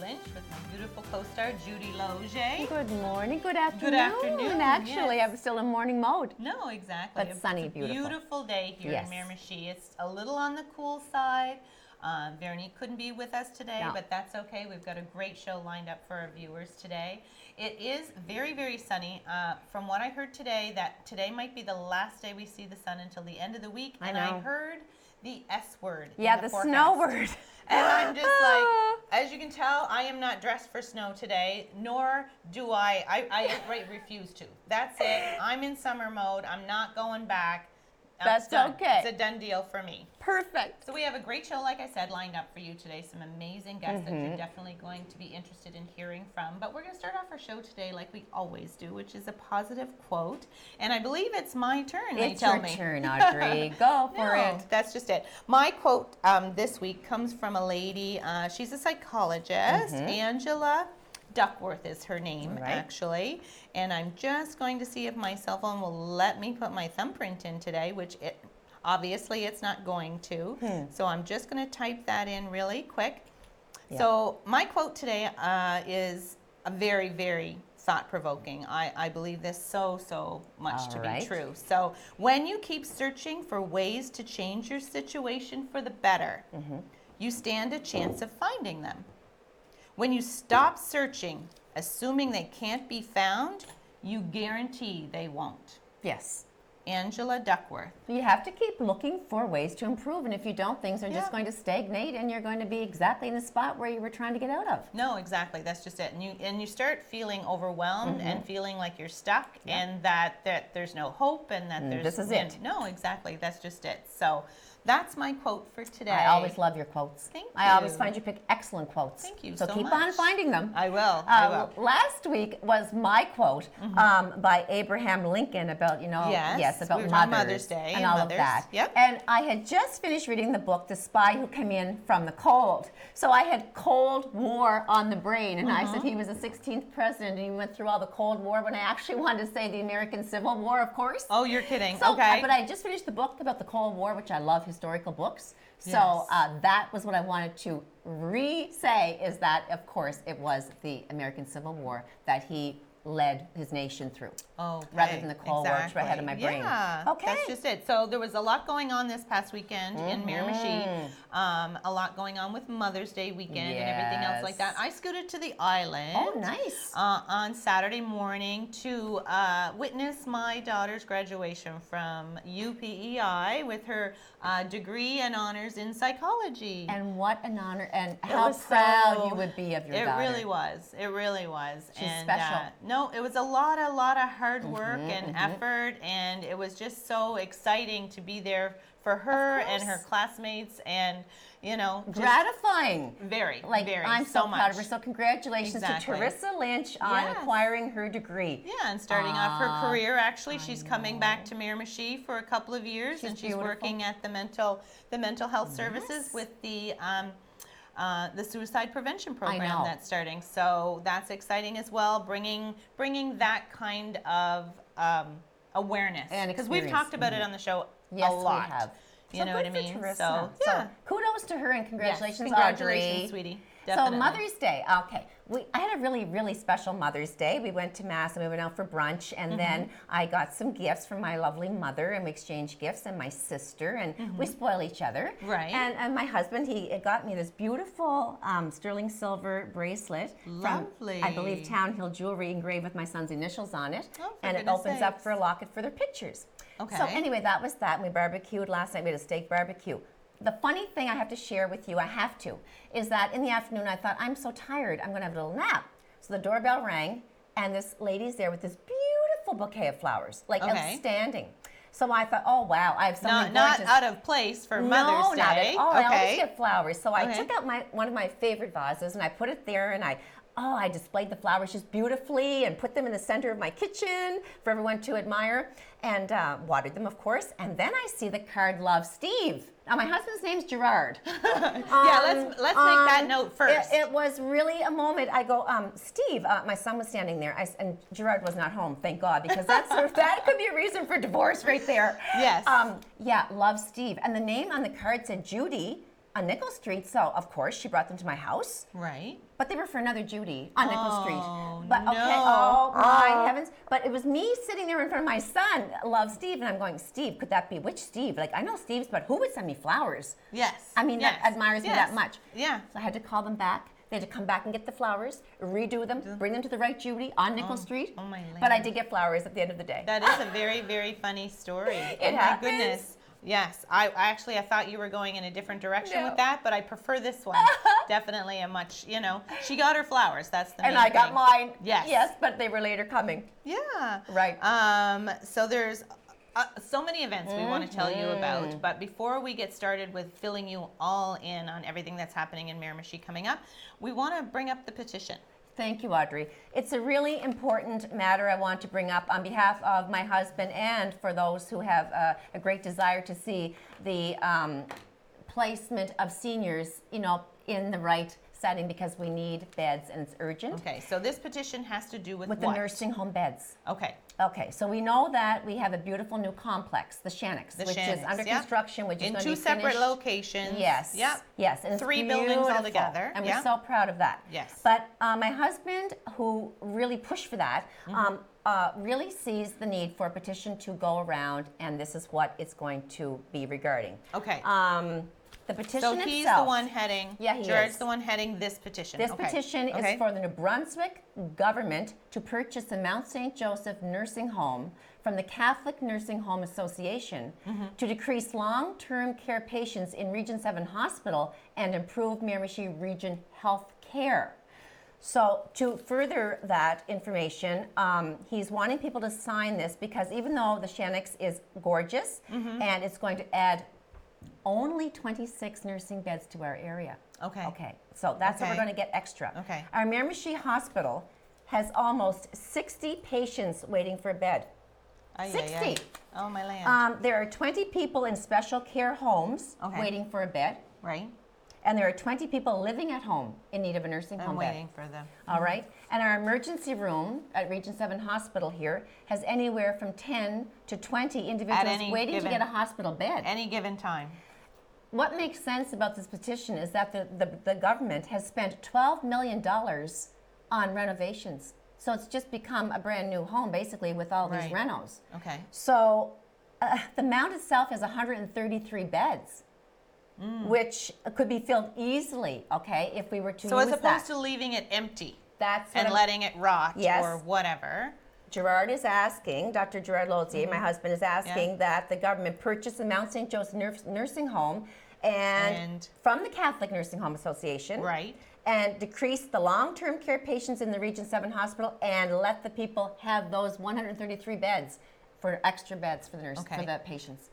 Lynch with my beautiful co-star Judy Loge. Good morning, good afternoon. Good afternoon, Actually, yes. I'm still in morning mode. No, exactly. But sunny, It's a beautiful. beautiful day here Yes. in Miramichi. It's a little on the cool side. Veronique couldn't be with us today, No. but that's okay. We've got a great show lined up for our viewers today. It is very, very sunny. From what I heard today, that today might be the last day we see the sun until the end of the week. I And know. I heard the S word. Yeah, in the forecast. snow word. And I'm just like, as you can tell, I am not dressed for snow today, nor do I outright refuse to. That's it. I'm in summer mode. I'm not going back. That's done. okay. It's a done deal for me. Perfect. So we have a great show, like I said, lined up for you today. Some amazing guests that you're definitely going to be interested in hearing from. But we're going to start off our show today like we always do, which is a positive quote. And I believe it's my turn, they It's tell your me. turn, Audrey. Go for No, it. that's just it. My quote this week comes from a lady. She's a psychologist. Angela Duckworth is her name, Right. actually. And I'm just going to see if my cell phone will let me put my thumbprint in today, which obviously it's not going to. So I'm just going to type that in really quick. Yeah. So my quote today is a very, very thought-provoking. I believe this so much All to right. be true. So when you keep searching for ways to change your situation for the better, you stand a chance of finding them. When you stop searching, assuming they can't be found, you guarantee they won't. Yes. Angela Duckworth. You have to keep looking for ways to improve, and if you don't, things are just Yeah. going to stagnate, and you're going to be exactly in the spot where you were trying to get out of. No, exactly. That's just it. And you start feeling overwhelmed and feeling like you're stuck and that there's no hope and that there's this is it. No, exactly. That's just it. So that's my quote for today. I always love your quotes. Thank I always you. find you pick excellent quotes. Thank you So so keep much. on finding them. I will. I will. Last week was my quote by Abraham Lincoln about, Yes, about we were talking mothers, Mother's Day and and all mothers. of that. Yep. And I had just finished reading the book, The Spy Who Came In from the Cold. So I had Cold War on the brain, and I said he was the 16th president, and he went through all the Cold War, when I actually wanted to say the American Civil War, of course. Oh, you're kidding. So, okay. But I just finished the book about the Cold War, which I love historical books. So Yes. that was what I wanted to re-say, is that, of course, it was the American Civil War that he led his nation through. Oh, rather than the Cold War, which were ahead of my brain. Yeah, Okay. that's just it. So there was a lot going on this past weekend in Miramichi. A lot going on with Mother's Day weekend and everything else like that. Yes. I scooted to the island. Oh, nice. On Saturday morning to witness my daughter's graduation from UPEI with her degree and honors in psychology. And what an honor, and how was proud so- you would be of your It daughter. really was. It really was. She's and, special. No, it was a lot of hard work and effort, and it was just so exciting to be there for her and her course. classmates, and just Gratifying. very, Like, very. I'm so much. proud of her. So congratulations Exactly. to Teresa Lynch on Yes. acquiring her degree. Yeah, and starting off her career. Actually, she's coming back to Miramichi for a couple of years, She's and she's beautiful. working at the mental health services with the suicide prevention program know. that's starting. So that's exciting as well, bringing that kind of awareness. And because we've experience. talked about it on the show Yes, a lot. we have. You So know good what I for mean? Teresa. So yeah. Kudos to her and Yes, congratulations, congratulations, Audrey. sweetie. So Definitely. Mother's Day. Okay, I had a really, really special Mother's Day. We went to Mass and we went out for brunch, and then I got some gifts from my lovely mother, and we exchanged gifts, and my sister, and we spoil each other. Right. And my husband, he got me this beautiful sterling silver bracelet Lovely. from, I believe, Town Hill Jewelry, engraved with my son's initials on it, Oh, for and it goodness opens up sakes. for a locket for their pictures. Okay. So anyway, that was that. And we barbecued last night. We had a steak barbecue. The funny thing I have to share with you, is that in the afternoon I thought, I'm so tired, I'm going to have a little nap. So the doorbell rang, and this lady's there with this beautiful bouquet of flowers, like Okay. outstanding. So I thought, oh wow, I have something not gorgeous. out of place for Mother's No, not Day. at all. I always Okay. get flowers. So I Okay. took out one of my favorite vases, and I put it there, and I displayed the flowers just beautifully and put them in the center of my kitchen for everyone to admire, and watered them, of course. And then I see the card, Love, Steve. Now, my husband's name's Gerard. Yeah, let's make that note first. It was really a moment. I go, Steve, my son was standing there, and Gerard was not home, thank God, because that could be a reason for divorce right there. Yes. Yeah, Love, Steve. And the name on the card said Judy, on Nickel Street. So, of course, she brought them to my house. Right. But they were for another Judy on Nickel Oh, Street. But no. okay, oh my heavens. But it was me sitting there in front of my son, love Steve, and I'm going, Steve, could that be, which Steve? Like, I know Steve's, but who would send me flowers? Yes. I mean, yes. that admires me that much. Yeah. So I had to call them back. They had to come back and get the flowers, redo them, bring them to the right Judy on Nickel Street. Oh my But I land. did get flowers at the end of the day. That is a very, very funny story. It my happens. goodness. Yes. I thought you were going in a different direction No. with that, but I prefer this one. Definitely a much, she got her flowers. That's the main And I got thing. mine. Yes. Yes, but they were later coming. Yeah. Right. So there's so many events we want to tell you about, but before we get started with filling you all in on everything that's happening in Miramichi coming up, we want to bring up the petition. Thank you, Audrey. It's a really important matter I want to bring up on behalf of my husband and for those who have a great desire to see the placement of seniors, in the right setting because we need beds and it's urgent. Okay, so this petition has to do with With the what? nursing home beds. Okay. Okay, so we know that we have a beautiful new complex, the Shannocks, The which is Shannocks, under yeah. construction, which is In going to two be separate finished. locations. Yes. Yep. Yes. And it's 3 buildings beautiful, altogether. and Yeah. we're so proud of that. Yes. But my husband, who really pushed for that, really sees the need for a petition to go around, and this is what it's going to be regarding. Okay. The petition So itself. he's the one heading. Yeah, he Jared's is. the one heading this petition. This Okay. petition Okay. is for the New Brunswick government to purchase the Mount St. Joseph Nursing Home from the Catholic Nursing Home Association to decrease long-term care patients in Region 7 Hospital and improve Miramichi Region health care. So to further that information, he's wanting people to sign this because even though the Shannocks is gorgeous and it's going to add only 26 nursing beds to our area. Okay. Okay, so that's what we're Okay. going to get extra. Okay. Our Miramichi Hospital has almost 60 patients waiting for a bed. Ay, 60. ay, ay. Oh, my land. There are 20 people in special care homes Okay. waiting for a bed, Right? and there are 20 people living at home in need of a nursing I'm home bed. waiting for them. All right. And our emergency room at Region 7 Hospital here has anywhere from 10 to 20 individuals any waiting to given- get a hospital bed. Any given time. What makes sense about this petition is that the government has spent $12 million on renovations. So it's just become a brand new home, basically, with all these Right. renos. Okay. So the mound itself has 133 beds, which could be filled easily, okay, if we were to So use as opposed that. to leaving it empty That's what and I'm- letting it rot Yes. or whatever. Gerard is asking, Dr. Gerard Lozier, my husband, is asking that the government purchase the Mount St. Joseph Nursing Home and from the Catholic Nursing Home Association. Right. And decrease the long-term care patients in the Region 7 hospital and let the people have those 133 beds for extra beds for the nurse, Okay. for the patients.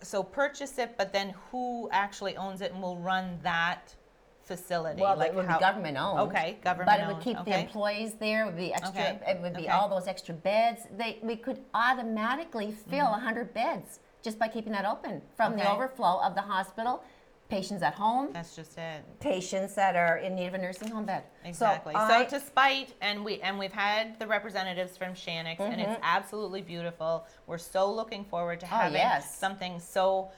So purchase it, but then who actually owns it and will run that facility? Well, Like it would how- be government owned. Okay, government But it owned. would keep the Okay. employees there. It would be extra. Okay, It would be okay. all those extra beds. We could automatically fill 100 beds just by keeping that open from the Okay. overflow of the hospital, patients at home, That's just it. patients that are in need of a nursing home bed. Exactly. So, to spite, and we've had the representatives from Shannocks, and it's absolutely beautiful. We're so looking forward to having yes. something so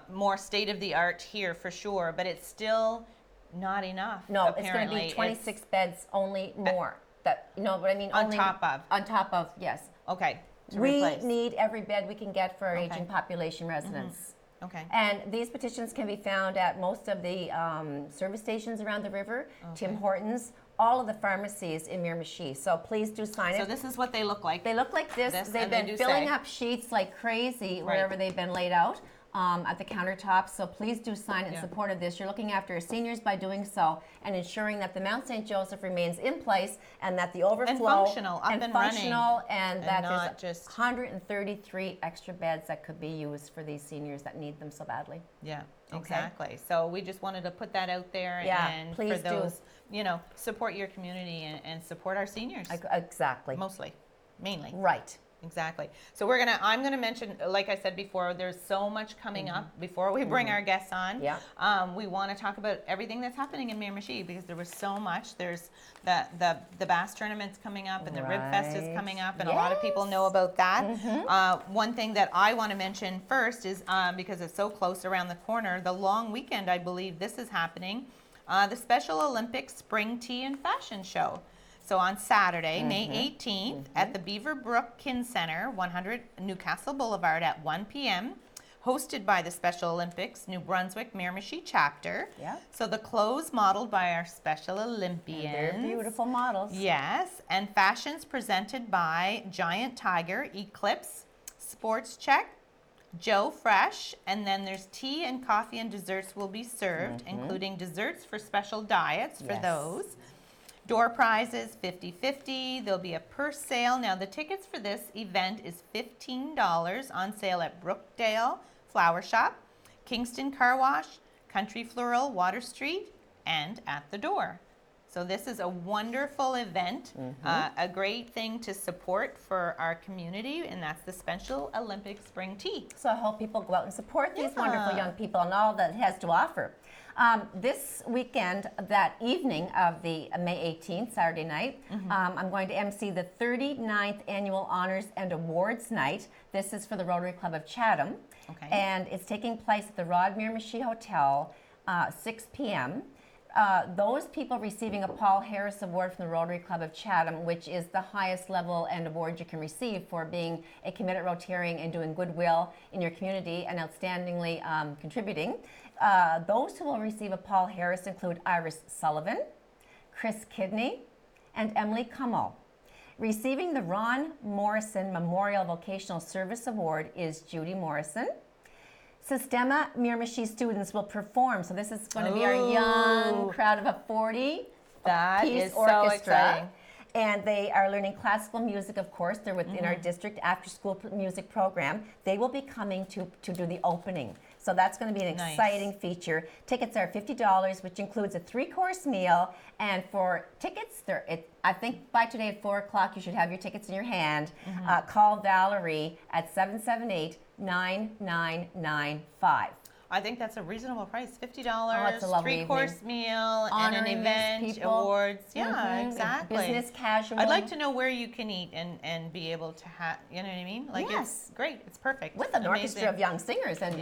more state of the art here for sure. But it's still not enough. No, it's going to apparently. be 26 beds only more. That, you know what I mean? On Only, top of. On top of, yes. Okay. To We replace. need every bed we can get for our Okay. aging population residents. Okay. And these petitions can be found at most of the service stations around the river, Tim Hortons, all of the pharmacies in Miramichi. So please do sign So it. this is what they look like. They look like this. This, They've and they been do filling say. up sheets like crazy Right. wherever they've been laid out at the countertops. So please do sign in Yeah. support of this. You're looking after our seniors by doing so and ensuring that the Mount St. Joseph remains in place and that the overflow functional, up and running, functional, and that not there's just- 133 extra beds that could be used for these seniors that need them so badly. Yeah, Okay. exactly. So we just wanted to put that out there, Yeah, and please for do. those, support your community and support our seniors Exactly. mostly, mainly. Right. Exactly. So I'm gonna mention, like I said before, there's so much coming up before we bring our guests on. Yeah. We want to talk about everything that's happening in Miramichi because there was so much. There's the bass tournament's coming up and the Rib Fest is coming up, and a lot of people know about that. One thing that I want to mention first is because it's so close around the corner, the long weekend, I believe this is happening, the Special Olympics Spring Tea and Fashion Show. So on Saturday, May 18th, at the Beaverbrook Kin Center, 100 Newcastle Boulevard at 1 p.m., hosted by the Special Olympics New Brunswick Miramichi chapter. Yeah. So the clothes modeled by our Special Olympians. They're beautiful models. Yes, and fashions presented by Giant Tiger, Eclipse, Sports Check, Joe Fresh, and then there's tea and coffee and desserts will be served, including desserts for special diets for those. Door prizes, 50-50. There'll be a purse sale. Now, the tickets for this event is $15 on sale at Brookdale Flower Shop, Kingston Car Wash, Country Floral, Water Street, and at the door. So this is a wonderful event, a great thing to support for our community, and that's the Special Olympics Spring Tea. So I hope people go out and support these wonderful young people and all that it has to offer. This weekend, that evening of the May 18th, Saturday night, I'm going to MC the 39th Annual Honors and Awards Night. This is for the Rotary Club of Chatham. Okay. And it's taking place at the Rod Miramichi Hotel, 6 p.m. Those people receiving a Paul Harris Award from the Rotary Club of Chatham, which is the highest level and award you can receive for being a committed Rotarian and doing goodwill in your community and outstandingly contributing. Those who will receive a Paul Harris include Iris Sullivan, Chris Kidney, and Emily Cummel. Receiving the Ron Morrison Memorial Vocational Service Award is Judy Morrison. Sistema Miramichi students will perform. So this is going to be our young crowd of a 40-piece orchestra. Exciting. And they are learning classical music, of course. They're within our district after-school music program. They will be coming to do the opening. So that's going to be an exciting feature. Tickets are $50, which includes a 3-course meal. And for tickets, I think by today at 4 o'clock, you should have your tickets in your hand. Call Valerie at 778-9995. I think that's a reasonable price, $50, it's a lovely 3-course meal, and an Honoring these event, people. awards. Yeah, exactly. Business casual. I'd like to know where you can eat and be able to have, you know what I mean? Like, Yes. it's great. It's perfect. With an orchestra of young singers. And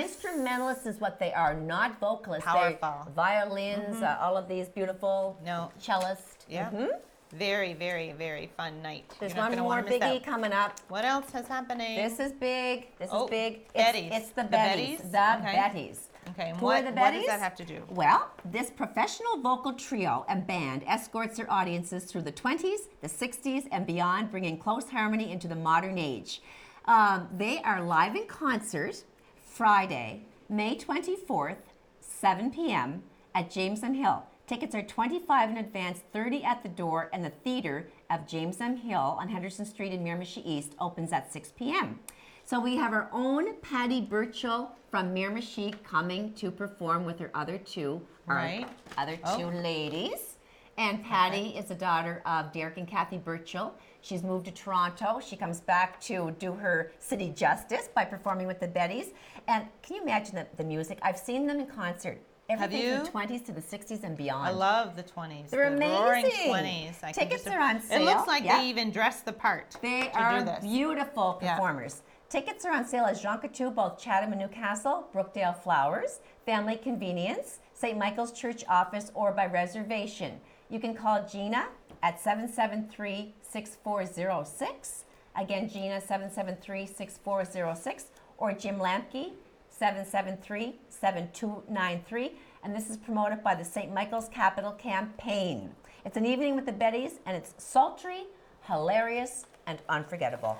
instrumentalists is what they are, not vocalists. Powerful. They're violins, all of these beautiful cellists. Yeah. Very, very, very fun night. There's You're not one gonna more wanna miss biggie out. coming up. What else is happening? This is big. This is big. Betties. It's the The Betties. Betties? The Okay. Betties. Okay, and Who what are the does Betties? that have to do? Well, this professional vocal trio and band escorts their audiences through the 20s, the 60s, and beyond, bringing close harmony into the modern age. They are live in concert Friday, May 24th, 7 p.m. at James M. Hill. Tickets are $25 in advance, $30 at the door, and the theater of James M. Hill on Henderson Street in Miramichi East opens at 6 p.m. So we have our own Patty Burchell from Miramichi coming to perform with her other two, ladies. And Patty is the daughter of Derek and Kathy Burchell. She's moved to Toronto. She comes back to do her city justice by performing with the Betties. And can you imagine the music? I've seen them in concert. Everything from the 20s to the 60s and beyond. I love the 20s. They're the amazing. Roaring 20s. Tickets are on sale. It looks like they even dress the part. They to are do this. beautiful performers. Tickets are on sale at Jean Coutu, both Chatham and Newcastle, Brookdale Flowers, Family Convenience, St. Michael's Church office, or by reservation. You can call Gina at 773-6406. Again, Gina, 773-6406, or Jim Lampke, 773-7293, and this is promoted by the St. Michael's Capital Campaign. It's an evening with the Betties, and it's sultry, hilarious, and unforgettable.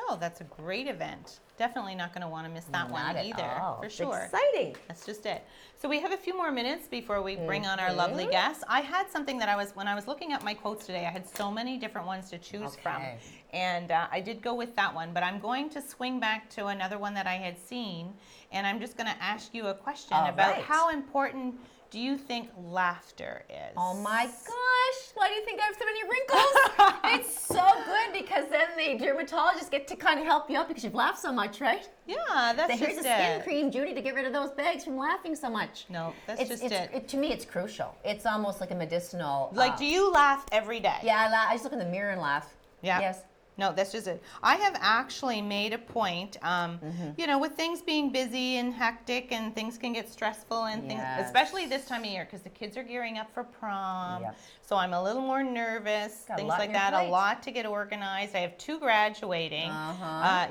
Oh, that's a great event. Definitely not going to want to miss that one either, for It's sure. exciting. That's just it. So we have a few more minutes before we bring on our lovely guests. I had something that when I was looking at my quotes today, I had so many different ones to choose from. And I did go with that one, but I'm going to swing back to another one that I had seen, and I'm just going to ask you a question about how important do you think laughter is? Oh my gosh, why do you think I have so many wrinkles? It's so good because then the dermatologist get to kind of help you out because you've laughed so much, right? Yeah, that's Here's just a skin it. cream, Judy, to get rid of those bags from laughing so much. No, that's just it. To me, it's crucial. It's almost like a medicinal. Like, do you laugh every day? Yeah, I just look in the mirror and laugh. Yeah. Yes. No, that's just it. I have actually made a point, you know, with things being busy and hectic and things can get stressful and things, Yes. especially this time of year because the kids are gearing up for prom. Yep. So I'm a little more nervous, Got a things lot on like your that, plate. a lot to get organized. I have 2 graduating,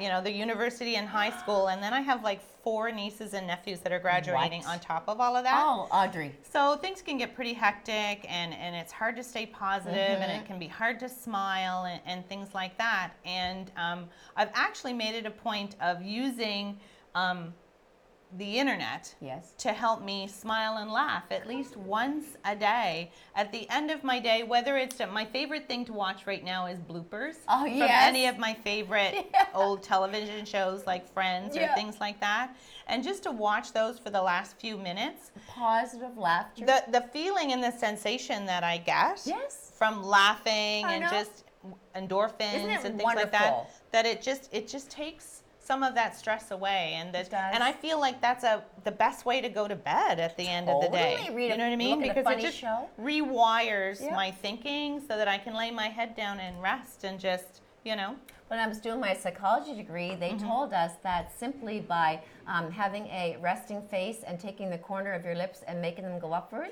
you know, the university and high school, and then I have like 4 nieces and nephews that are graduating What? on top of all of that. Oh, Audrey. So things can get pretty hectic and it's hard to stay positive and it can be hard to smile and things like that. And I've actually made it a point of using the internet Yes. to help me smile and laugh at least once a day at the end of my day, whether it's my favorite thing to watch right now is bloopers Oh, from yes. any of my favorite old television shows like Friends or Yeah. things like that. And just to watch those for the last few minutes, Positive laughter. the feeling and the sensation that I get Yes. from laughing I and know. just endorphins Isn't it and things like that, wonderful? that it just takes some of that stress away, and It does. and I feel like that's the best way to go to bed at the end of the day. Totally. Read You know what I mean? look at a Because funny it just show. rewires Yeah. my thinking so that I can lay my head down and rest and just, you know. When I was doing my psychology degree, they told us that simply by having a resting face and taking the corner of your lips and making them go upward,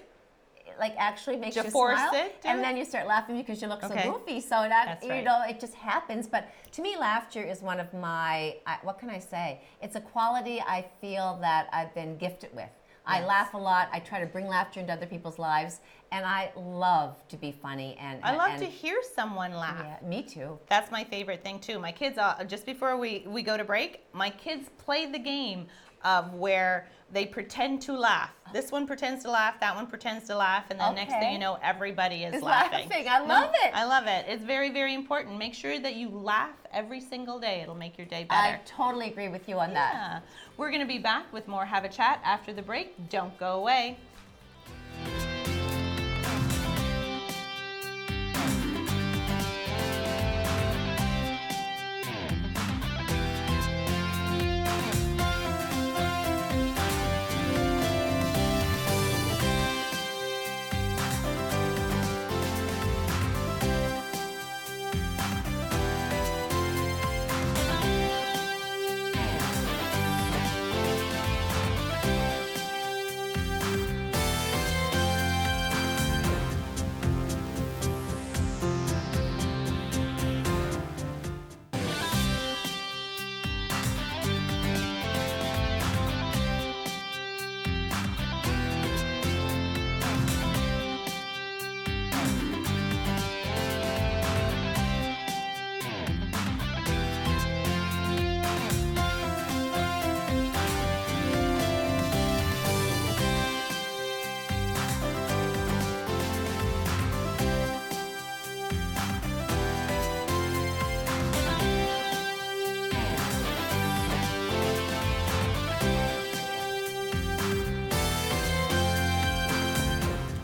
like actually makes To you force smile, it, do and it? then you start laughing because you look Okay. so goofy. So that That's you right. know, it just happens. But to me, laughter is one of my what can I say? It's a quality I feel that I've been gifted with. I Yes. laugh a lot. I try to bring laughter into other people's lives, and I love to be funny. And I love and, to hear someone laugh. Yeah, me too. That's my favorite thing too. My kids, just before we go to break, my kids play the game of where they pretend to laugh. This one pretends to laugh, that one pretends to laugh, and then next thing Okay. you know, everybody is Is laughing. laughing. I love it. I love it. It's very, very important. Make sure that you laugh every single day. It'll make your day better. I totally agree with you on that. Yeah. We're going to be back with more Have a Chat after the break. Don't go away.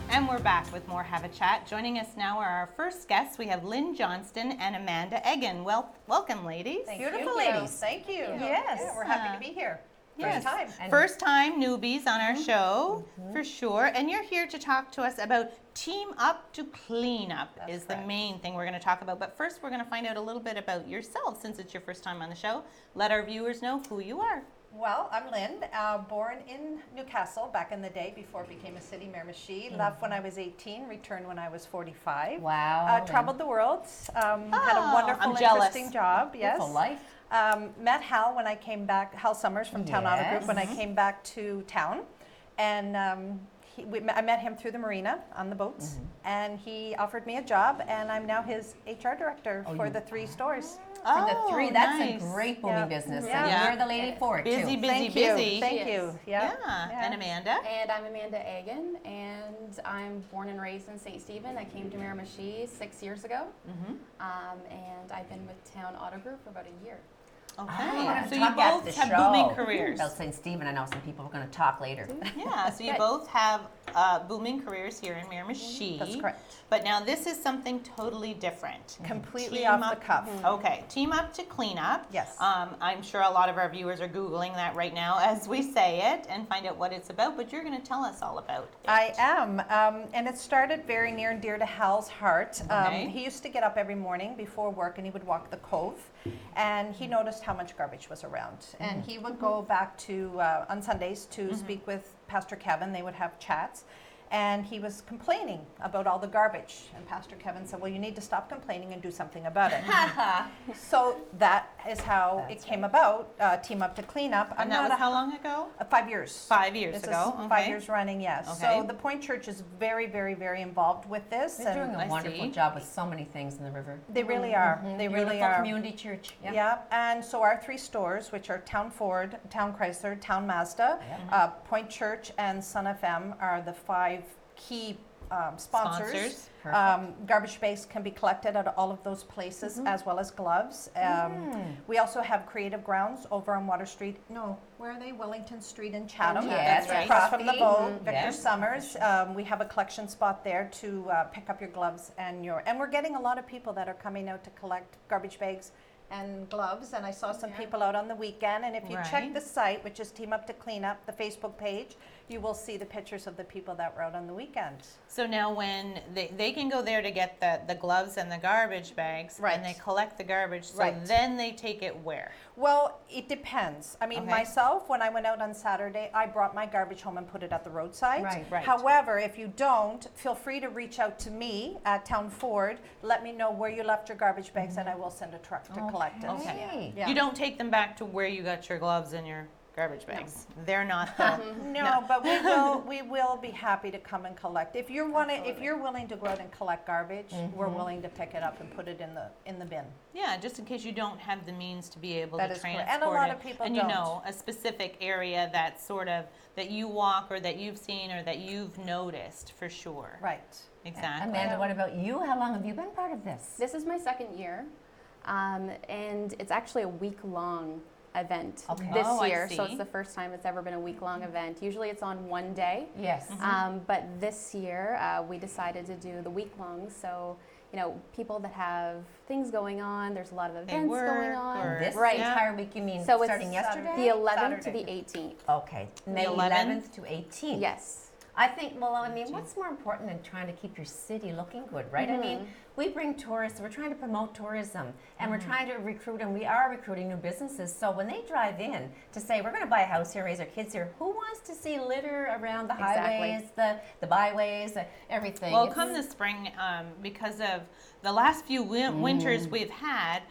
And we're back with more Have a Chat. Joining us now are our first guests. We have Lynn Johnston and Amanda Egan. Welcome, ladies. Beautiful ladies. Thank you. Yes. Yeah, we're happy to be here. Yes. First time. And- First time newbies on our show, for sure. And you're here to talk to us about Team Up to Clean Up That's is the correct. main thing we're going to talk about. But first, we're going to find out a little bit about yourself since it's your first time on the show. Let our viewers know who you are. Well, I'm Lynn, born in Newcastle back in the day before it became a city, Miramichi. Left when I was 18, returned when I was 45. Wow, Lynn. Traveled the world, had Oh, a wonderful, I'm jealous. interesting job. Yes. Beautiful life. Met Hal when I came back, Hal Summers from Town Auto Group when I came back to town. And I met him through the marina on the boats. And he offered me a job, and I'm now his HR director for the 3 stores. For the 3, that's nice. a great booming Yeah. business. Yeah. And Yeah. you're the lady for it, Busy, too. busy, Thank you. busy. Thank She you. is. Yeah. And Amanda. And I'm Amanda Egan, and I'm born and raised in St. Stephen. I came to Miramichi 6 years ago, and I've been with Town Auto Group for about a year. Okay. gonna So you talk after both the have show. booming careers. About St. Stephen, I know some people are going to talk later. Yeah, so you Good. both have booming careers here in Miramichi. That's correct. But now this is something totally different. Completely Team off up- the cuff. Okay, team up to clean up. Yes. I'm sure a lot of our viewers are Googling that right now as we say it and find out what it's about, but you're going to tell us all about it. I am, and it started very near and dear to Hal's heart. Okay. He used to get up every morning before work and he would walk the cove, and he noticed how much garbage was around. And he would go back to, on Sundays, to speak with Pastor Kevin. They would have chats. And he was complaining about all the garbage. And Pastor Kevin said, well, you need to stop complaining and do something about it. So that is how it came about, Team Up to Clean Up. And that was how long ago? 5 years. 5 years This ago. is Okay. 5 years running, yes. Okay. So the Point Church is very, very, very involved with this. They're doing I a wonderful see. job with so many things in the river. They really are. They really Beautiful are. community church. Yep. Yeah, and so our 3 stores, which are Town Ford, Town Chrysler, Town Mazda, Point Church, and Sun FM, are the 5 key sponsors. Perfect. Garbage bags can be collected at all of those places, as well as gloves. We also have Creative Grounds over on Water Street. No, where are they? Wellington Street in Chatham. Yes, right. Across from the boat, Coffee. Victor Yes. Summers. We have a collection spot there to pick up your gloves and we're getting a lot of people that are coming out to collect garbage bags and gloves, and I saw some people out on the weekend, and if you check Right. the site, which is Team Up to Clean Up, the Facebook page, you will see the pictures of the people that were out on the weekend. So now when they can go there to get the gloves and the garbage bags, Right. and they collect the garbage, so Right. then they take it where? Well, it depends. I mean, Okay. myself, when I went out on Saturday, I brought my garbage home and put it at the roadside. Right. Right. However, if you don't, feel free to reach out to me at Town Ford. Let me know where you left your garbage bags, and I will send a truck to collect it. Okay. Yeah. You don't take them back to where you got your gloves and your garbage bags. They're not the No, but we will be happy to come and collect. If you're willing to go out and collect garbage, we're willing to pick it up and put it in the bin. Yeah, just in case you don't have the means to be able That to is correct. transport And a lot it. of people and don't. you know, a specific area that sort of that you walk or that you've seen or that you've noticed for sure. Right. Exactly. Amanda, what about you? How long have you been part of this? This is my second year, and it's actually a week-long event Okay. this Oh, I year. So see. it's the first time it's ever been a week-long event. Usually it's on one day, Yes. but this year we decided to do the week-long. So you know, people that have things going on. There's a lot of events work going on. or- This Right. entire week, you mean So it's starting yesterday? The 11th to Saturday. the 18th. Okay, May 11th to 18th. Yes. I think, well, I mean, what's more important than trying to keep your city looking good, right? I mean, we bring tourists, we're trying to promote tourism, and we're trying to recruit, and we are recruiting new businesses. So when they drive in to say, we're going to buy a house here, raise our kids here, who wants to see litter around the Exactly. highways, the byways, everything? Well, It's- come this spring, because of the last few winters we've had,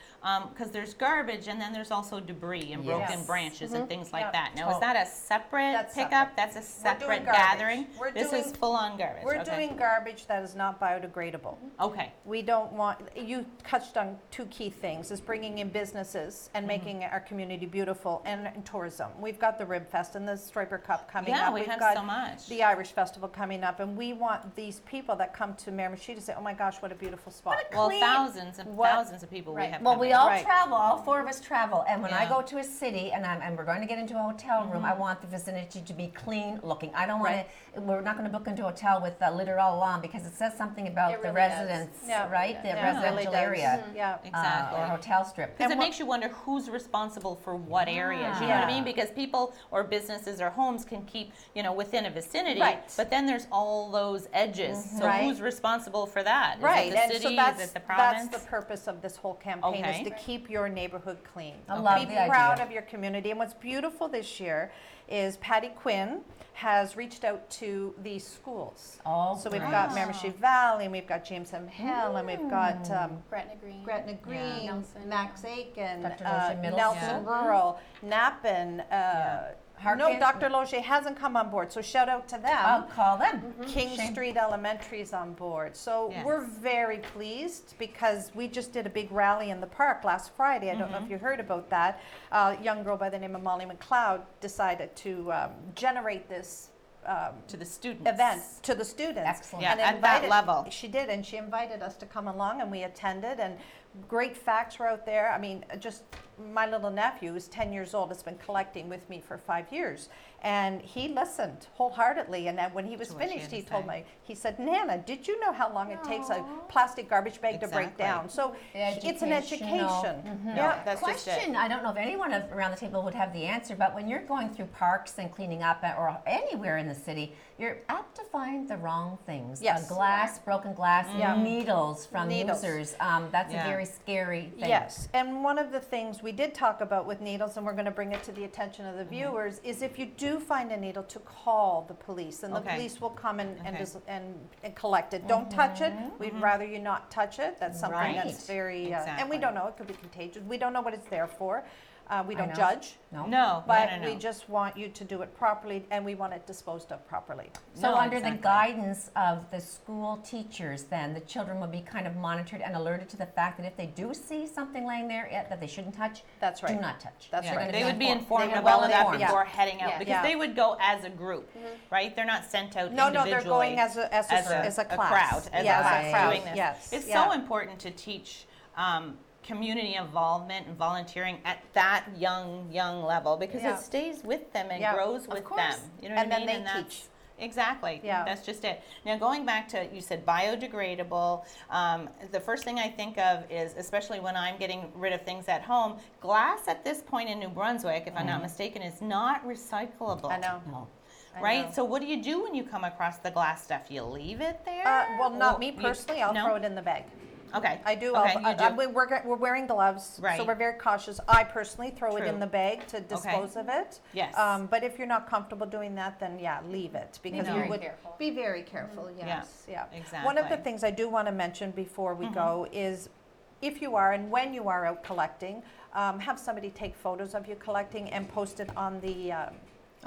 because there's garbage and then there's also debris and broken Yes. branches and things like Yep. that. Now, is that a separate That's pickup? separate. That's a We're doing separate garbage. gathering? We're This doing- is full-on garbage. We're okay. doing garbage that is not biodegradable. Okay. We don't want, you touched on 2 key things, is bringing in businesses and making our community beautiful, and tourism. We've got the Rib Fest and the Striper Cup coming Yeah, up. we We've have got so much. the Irish Festival coming up, and we want these people that come to Miramichi to say, oh my gosh, what a beautiful spot. Well, clean- thousands and What- thousands of people we Right. have Well, coming. we all Right. travel, all 4 of us travel, and when I Yeah. go to a city and we're going to get into a hotel room, I want the vicinity to be clean looking. I don't want to, we're not going to book into a hotel with litter all along because it says something about It the really does. residents, Yeah. right? The Yeah, it really residential does. area. Yeah. Exactly. Or hotel strip. Because And it what- makes you wonder who's responsible for what areas. You know what I Yeah. mean? Because people or businesses or homes can keep, within a vicinity. Right. But then there's all those edges. So Right. who's responsible for that? Right, Is it the and city? so Is that's it the province? the purpose of this whole campaign, Okay. is to keep your neighborhood clean. I love Be the proud idea. of your community. And what's beautiful this year is Patty Quinn has reached out to the schools. Oh, So we've great. got Miramichi Valley, and we've got James M. Hill, and we've got Gretna Green. Gretna Green, Nelson, Max Aiken, Dr. Loche Middle Nelson School. Rural, Nappen. No, Harkin. Dr. Loche hasn't come on board, so shout out to them. I'll call them. King Shame. Street Elementary is on board. So Yes. we're very pleased because we just did a big rally in the park last Friday. I don't know if you heard about that. A young girl by the name of Molly McLeod decided to generate this To the students. event to the students. Excellent. Yeah, And at that invited- level. She did, and she invited us to come along, and we attended, and great facts were out there. I mean, just my little nephew, who's 10 years old, has been collecting with me for 5 years. And he listened wholeheartedly. And then when he was To what she finished, had he to told say. me, he said, Nana, did you know how long it takes a plastic garbage bag to break Exactly. down? So it's an Educational. education. No, that's just it. Question, I don't know if anyone around the table would have the answer, but when you're going through parks and cleaning up or anywhere in the city, you're apt to find the wrong things. Yes. Glass, broken glass, Yeah. needles from Needles. users. That's Yeah. a very scary thing. Yes, and one of the things we did talk about with needles, and we're going to bring it to the attention of the Mm-hmm. viewers, is if you do find a needle, to call the police, and the Okay. police will come and, Okay. and collect it. Don't touch it. We'd rather you not touch it. That's something Right. that's very, and Exactly. we don't know, it could be contagious. We don't know what it's there for. We I don't know. judge, No. No, but no, no, we no. just want you to do it properly, and we want it disposed of properly. So No, under exactly. the guidance of the school teachers, then the children will be kind of monitored and alerted to the fact that if they do see something laying there that they shouldn't touch, That's right. do not touch. That's Yeah, right. they would be informed They would about well that informed. before heading out Yeah. because Yeah. they would go as a group, right? They're not sent out No, individually. they're going as a class. crowd, as Yeah, a as class a crowd. doing this. Yes. It's yeah. so important to teach community involvement and volunteering at that young level because Yeah. it stays with them and Yeah, grows of with course. them. You know what And I then mean? they that's teach. exactly. Yeah. That's just it. Now going back to you said biodegradable. The first thing I think of is, especially when I'm getting rid of things at home, glass at this point in New Brunswick, if I'm not mistaken, is not recyclable. I know. No. I Right? know. So what do you do when you come across the glass stuff? You leave it there? Well, not Or me you- personally. I'll no? throw it in the bag. Okay. I do. Okay, you do. We're wearing gloves, so Right. we're very cautious. I personally throw it True. in the bag to dispose of it. Yes. But if you're not comfortable doing that, then yeah, leave it because No. you Very would careful. be very careful. Yes. Yeah. One of the exactly. things I do want to mention before we go is, if you are and when you are out collecting, have somebody take photos of you collecting and post it on the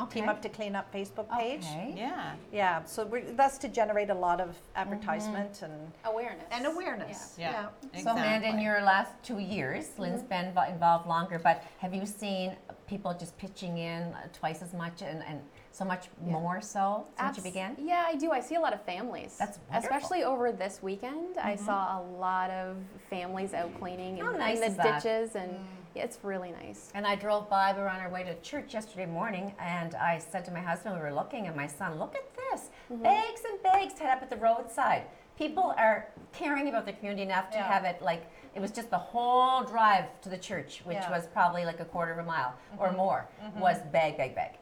Team Up to Clean Up Facebook page. Okay. Yeah. Yeah. So that's to generate a lot of advertisement and Awareness. awareness. Yeah. So Amanda, in Exactly. your last 2 years, Lynn's been involved longer, but have you seen people just pitching in twice as much and so much more so since you began? Yeah, I do. I see a lot of families. That's wonderful. Especially over this weekend. I saw a lot of families out cleaning How in nice the is that? ditches, and it's really nice. And I drove by, we were on our way to church yesterday morning, and I said to my husband, we were looking, and my son, look at this, bags and bags tied up at the roadside. People are caring about the community enough to Yeah. have it like, it was just the whole drive to the church, which Yeah. was probably like a quarter of a mile or more, was bag.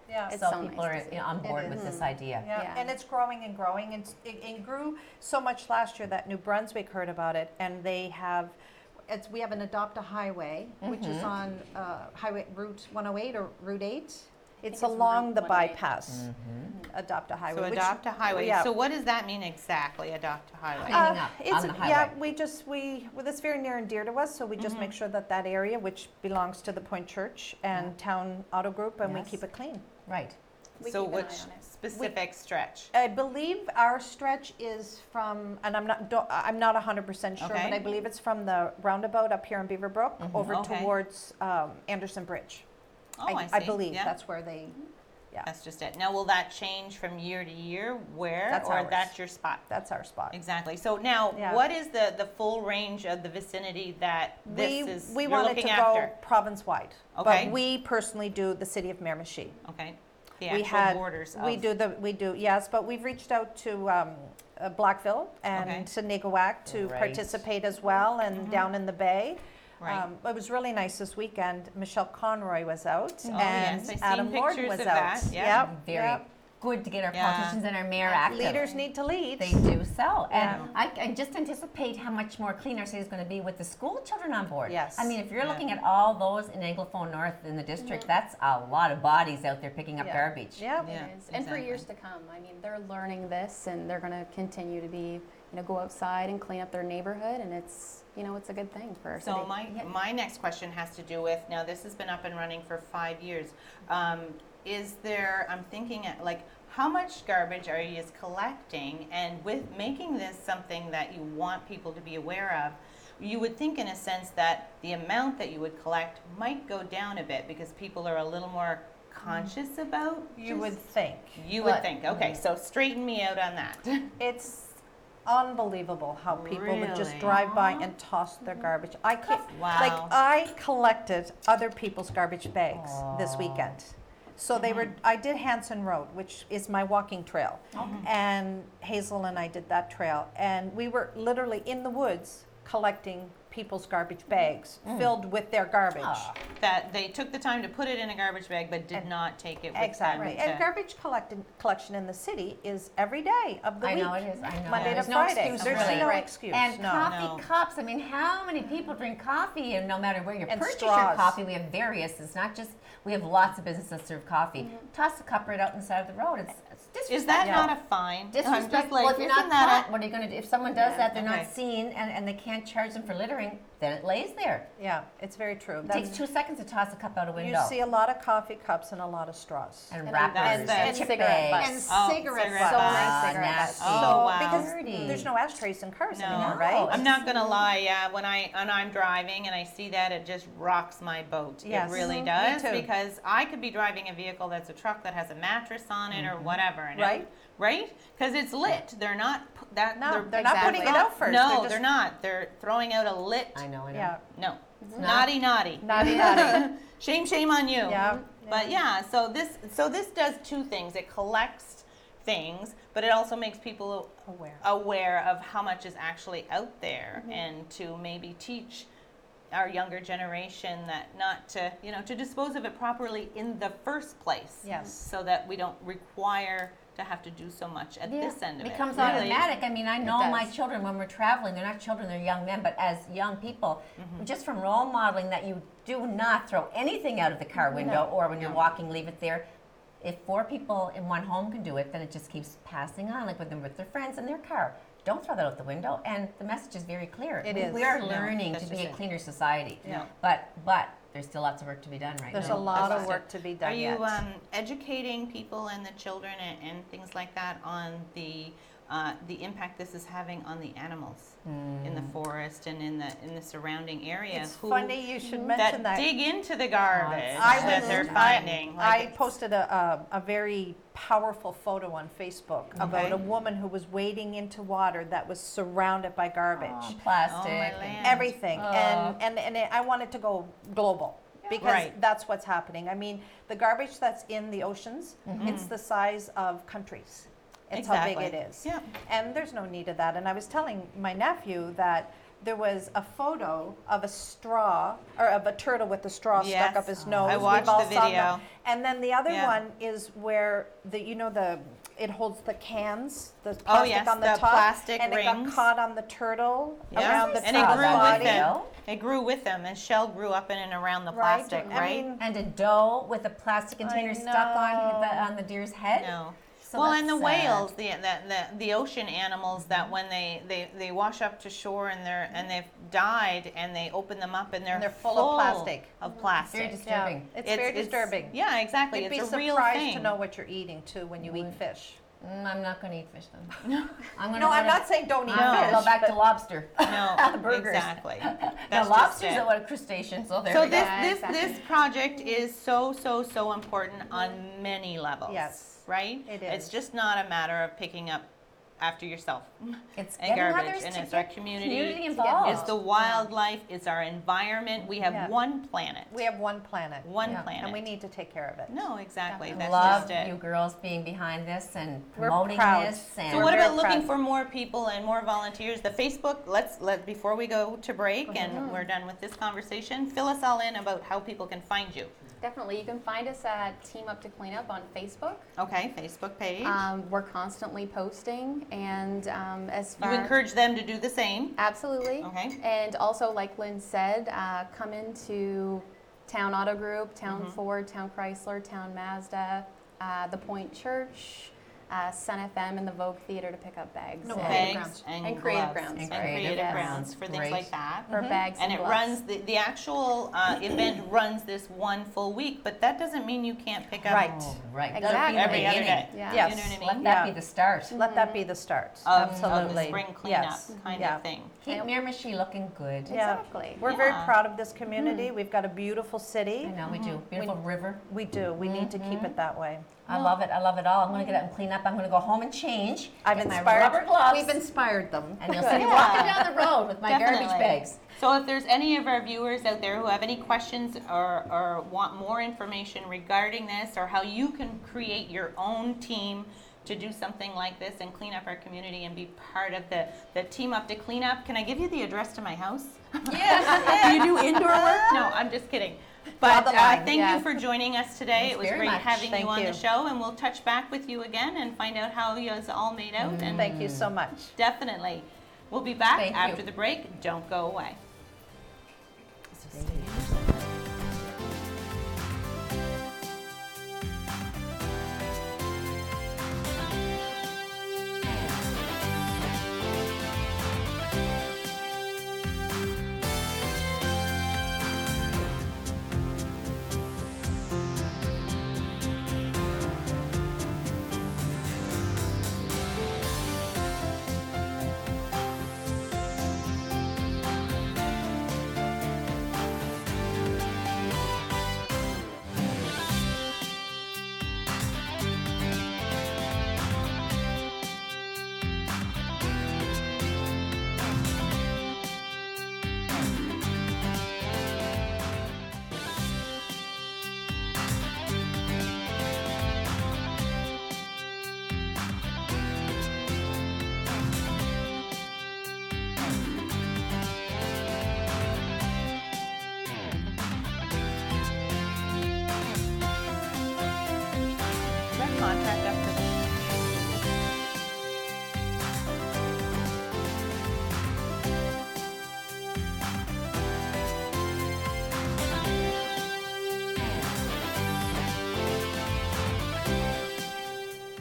Yeah. It's So so people nice are to see. on board It with is. this idea. Yeah. Yeah. And it's growing and growing. And it grew so much last year that New Brunswick heard about it, and they have. We have an Adopt a Highway, which is on Highway Route 108 or Route 8. It's it's along Route the 108. bypass. Adopt a Highway. So which- adopt a highway. Yeah. So what does that mean exactly? Adopt a highway. Cleaning up it's on the yeah. highway. Well, that's very near and dear to us. So we just make sure that that area, which belongs to the Point Church and Town Auto Group, and Yes. we keep it clean. Right. We So keep an eye which on it. specific stretch? I believe our stretch is from, and I'm not 100% sure, Okay. but I believe it's from the roundabout up here in Beaverbrook over Okay. towards Anderson Bridge. Oh, I see. I believe Yeah. that's where they. Yeah, That's just it. Now, will that change from year to year? Where? That's or ours. that's your spot? that's our spot. Exactly. So now, Yeah. what is the full range of the vicinity that this is we you're wanted looking to after? go province wide, Okay. but we personally do the city of Miramichi. Okay. The We actual had borders we of. do yes, but we've reached out to Blackville and Okay. to Nagawak to Right. participate as well, and down in the bay. Right. It was really nice this weekend. Michelle Conroy was out, Oh, and yes, I seen Adam Lord pictures was of out. that, yeah. Yep, Very yep. good to get our Yeah. politicians and our mayor active. Leaders need to lead. They do so. Yeah. And I can just anticipate how much more clean our city is going to be with the school children on board. Yes. I mean, if you're Yeah. looking at all those in Anglophone North in the district, that's a lot of bodies out there picking up Yeah. garbage. Yep. Yeah, It is. And for exactly. years to come. I mean, they're learning this, and they're going to continue to be, go outside and clean up their neighborhood, and it's a good thing for our So city. my next question has to do with, now this has been up and running for 5 years. Is there, I'm thinking like, how much garbage are you collecting? And with making this something that you want people to be aware of, you would think in a sense that the amount that you would collect might go down a bit because people are a little more conscious about. You would just- think. You would But- think. Okay, so straighten me out on that. It's unbelievable how people would just Really? drive by and toss their garbage. I can't, Wow. like, I collected other people's garbage bags this weekend. So they were, I did Hanson Road, which is my walking trail. And Hazel and I did that trail. And we were literally in the woods collecting people's garbage bags filled with their garbage. That they took the time to put it in a garbage bag, but did not take it with Exactly. them. And garbage collection in the city is every day of the I week. know it is. I know. Monday to There's no Friday. excuse, There's really. no Right. excuse. And no. coffee No. cups. I mean, how many people drink coffee? And no matter where you And purchase your straws. coffee, we have various. It's not just, we have lots of businesses that serve coffee. Toss the cup right out on the side of the road. It's disrespectful. Is that not a fine? I'm just Disrespectful. like, Well, if you're not isn't that caught, what are you going to do? If someone does that, they're okay. not seen and they can't charge them for littering, then it lays there. Yeah, it's very true. It takes 2 seconds to toss a cup out a You window. see a lot of coffee cups and a lot of straws. And And wrappers that's and the chip cigarette bags. butts. Oh, cigarette cigarette So butts. many cigarette nasty. butts. So, Oh, wow. because Dirty. there's no ashtrays in cars No. anymore, right? I'm not gonna lie. Yeah, when I'm driving and I see that, it just rocks my boat. Yes. It really Mhm. does, Me too. because I could be driving a vehicle that's a truck that has a mattress on it or whatever, and Right. right? Because it's lit. They're not that. No, they're not Exactly. putting it out first. No, just, they're not. They're throwing out a lit. I know. Yeah, No, not- naughty, naughty. naughty, naughty. Shame on you. Yeah. But yeah, so this does two things. It collects things, but it also makes people aware of how much is actually out there, and to maybe teach our younger generation that not to, to dispose of it properly in the first place. Yes. So that we don't require to have to do so much at this end of it. It becomes Really. automatic. I mean, I know my does. children when we're traveling, they're not children, they're young men, but as young people, just from role modeling that you do not throw anything out of the car window or when you're walking, leave it there. If 4 people in one home can do it, then it just keeps passing on, like with them with their friends in their car. Don't throw that out the window. And the message is very clear. It we, is. we are No, learning that's to be just a it. cleaner society. Yeah. But there's still lots of work to be done right There's now. a lot That's of just work to be done Are you yet. educating people and the children and things like that on the impact this is having on the animals in the forest and in the surrounding area? It's funny you should mention that. dig into the garbage I that was- they're finding. I posted a very powerful photo on Facebook about Okay. a woman who was wading into water that was surrounded by garbage. Plastic. Oh, my land. Everything. And I wanted to go global because Right. that's what's happening. I mean, the garbage that's in the oceans, it's the size of countries. It's how big Exactly. it is. Yeah. And there's no need of that. And I was telling my nephew that there was a photo of a straw, or of a turtle with a straw stuck Yes. up his nose. I We've watched all the saw video. that. And then the other Yeah. one is where it holds the cans, the plastic Oh, yes, on the the top, plastic and it rings. got caught on the turtle Yeah. around the and it top grew body. with them. body. It grew with them. And shell grew up in and around the Right? plastic, I right? mean, And a doe with a plastic container stuck on the deer's head. No. So Well, that's and the sad. whales, the ocean animals that when they wash up to shore and they've died and they open them up and they're full of plastic. Of plastic. Very disturbing. Yeah, it's very disturbing. Yeah, exactly. You'd It's be a real surprised thing. to know what you're eating too when you eat fish. I'm not going to eat fish then. I'm gonna No, I'm go not saying don't eat I'm gonna fish. go back to but lobster. No, Burgers. exactly. Now, That's just lobsters it. are what a crustacean, so there So we go. this project is so important on many levels. Yes. Right? It It's is. just not a matter of picking up after yourself It's and getting garbage, others and to it's our get community. involved. It's the wildlife, it's our environment. We have Yeah. one planet. we have one planet. One Yeah. planet. And we need to take care of it. No, exactly. I That's love just it. you girls being behind this and We're promoting proud. this. And So We're what very about looking proud. for more people and more volunteers? The Facebook, let before we go to break and we're done with this conversation, fill us all in about how people can find you. Definitely. You can find us at Team Up to Clean Up on Facebook. Okay, Facebook page. We're constantly posting, and as You far encourage them to do the same. absolutely. Okay. And also, like Lynn said, come into Town Auto Group, Town Ford, Town Chrysler, Town Mazda, the Point Church, Sun FM, and the Vogue Theater to pick up bags. No, and- Creative Bags Grounds. and Creative gloves. Grounds. And And Creative Creative Grounds. Grounds for things Great. like that. for bags And and it gloves. runs, the actual event runs this one full week, but that doesn't mean you can't pick up Right. Oh, right. Exactly. That'll be the every other beginning. day. Yeah. Yes. You know what I mean? Let that Yeah. be the start. Let that be the start. Of Absolutely. the spring cleanup Yes. kind Yeah. of thing. Keep Miramichi looking good. Yeah. Exactly. We're very Yeah. proud of this community. We've got a beautiful I city. know we do. Beautiful river. We do. We need to keep it that way. I love it. I love it all. I'm going to get up and clean up. I'm going to go home and change. I've get my inspired- rubber gloves. We've inspired them. And you'll see me walking down the road with my Definitely. garbage bags. So if there's any of our viewers out there who have any questions or want more information regarding this, or how you can create your own team to do something like this and clean up our community and be part of the team up to clean up, can I give you the address to my house? Yes. You do indoor work? No, I'm just kidding. But the line, thank yeah. you for joining us today. Thanks It was very great much. having Thank you on you. the show, and we'll touch back with you again and find out how you guys all made out. And Thank you so much. definitely, we'll be back Thank you. after the break. Don't go away. Is that contract up for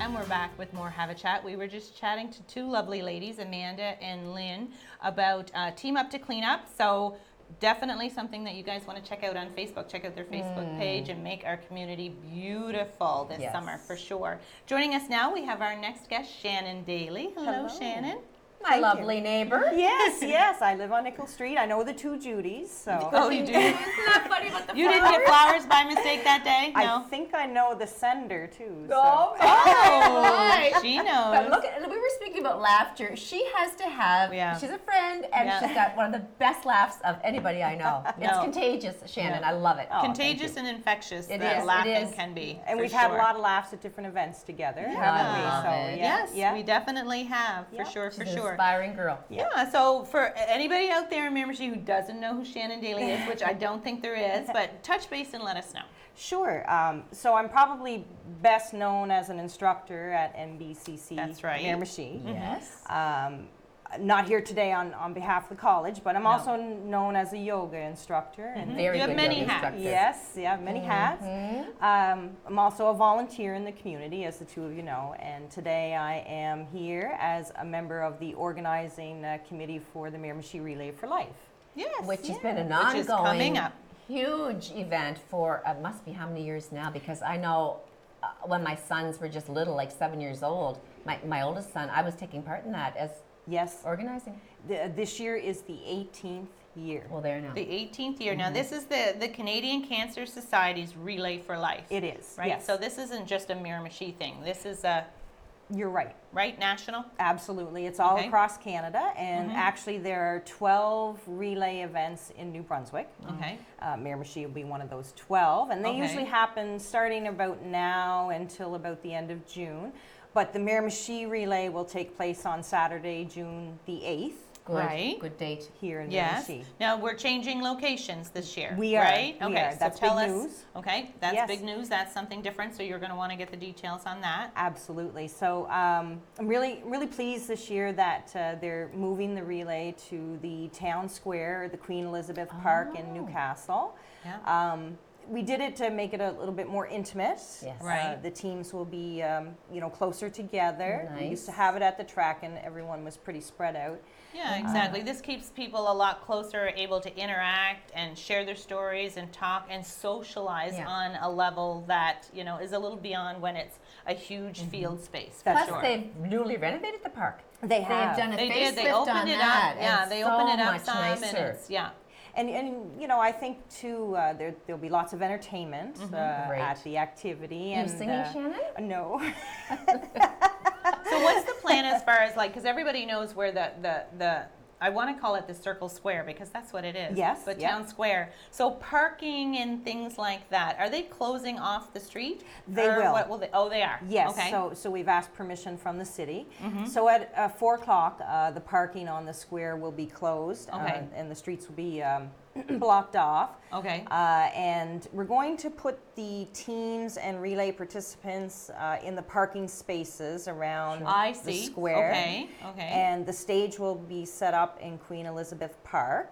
And we're back with more Have a Chat. We were just chatting to two lovely ladies, Amanda and Lynn, about Team Up to Clean Up. So definitely something that you guys want to check out on Facebook. Check out their Facebook page and make our community beautiful this Yes. summer for sure. Joining us now, we have our next guest, Shannon Daly. Hello, Shannon. My lovely neighbor. Yes, yes. I live on Nickel Street. I know the two Judys, so Oh, you do? Isn't that funny about the You didn't get flowers by mistake that day? I No. think I know the sender too. Oh, Oh, she But knows. look, we were speaking about laughter. She has to have, Yeah. she's a friend, and Yeah. she's got one of the best laughs of anybody I know. It's No. contagious, Shannon. Yeah. I love it. Oh, Contagious and infectious. It that is, it laughing is. can be. And for we've had a sure. lot of laughs at different events together, I haven't we? love So it. yeah, Yes, yeah. we definitely have, for Yeah. sure, for She's an sure. inspiring girl. Yeah, so for anybody out there in Miramichi who doesn't know who Shannon Daly is, which I don't think there is, but touch base and let us know. Sure. So I'm probably best known as an instructor at NBCC That's right. Miramichi. Yes. Not here today on behalf of the college, but I'm also known as a yoga instructor. And Very You have good many yoga hats. instructor. yes, yeah, many hats. I'm also a volunteer in the community, as the two of you know, and today I am here as a member of the organizing committee for the Miramichi Relay for Life. Yes. Which has been an Which is coming ongoing, up. huge event for, must be how many years now? Because I know when my sons were just little, like 7 years old, my oldest son, I was taking part in that as Yes, organizing. this year is the 18th year. Well, there now. The 18th year. Now, this is the Canadian Cancer Society's Relay for Life. It is, Right? yes. So this isn't just a Miramichi thing. This is a, You're right. right, national? Absolutely. It's all Okay. across Canada, and actually there are 12 relay events in New Brunswick. Okay. Miramichi will be one of those 12, and they Okay. usually happen starting about now until about the end of June. But the Miramichi Relay will take place on Saturday, June the 8th, Good, Right. good date. here in Yes. Miramichi. Now we're changing locations this year. We are. Right? We Okay. are. So That's tell big us. news. Okay. That's Yes. big news. That's something different. So you're going to want to get the details on that. Absolutely. So I'm really pleased this year that they're moving the relay to the town square, the Queen Elizabeth Park in Newcastle. Yeah. We did it to make it a little bit more intimate. Yes. Right. The teams will be, closer together. We used to Nice. have it at the track, and everyone was pretty spread out. Yeah, exactly. This keeps people a lot closer, able to interact and share their stories and talk and socialize Yeah. on a level that, is a little beyond when it's a huge field space. For That's Plus, sure. they've newly renovated the park. They have. They've done a They did. They facelift opened on it that. up. Yeah, and they so opened it up much some, and nicer. it's And you know, I think too, there'll be lots of entertainment Great. at the activity. You and singing, Shannon? No. So what's the plan as far as like, because everybody knows where the I want to call it the Circle Square because that's what it is. Yes, But yeah. Town Square. So parking and things like that, are they closing off the street? They Or will. What will they? Oh, they are. Yes, Okay. so we've asked permission from the city. So at 4 o'clock, the parking on the square will be closed, Okay. and the streets will be blocked off. Okay. And we're going to put the teams and relay participants in the parking spaces around I the see. square. Okay. Okay. And the stage will be set up in Queen Elizabeth Park.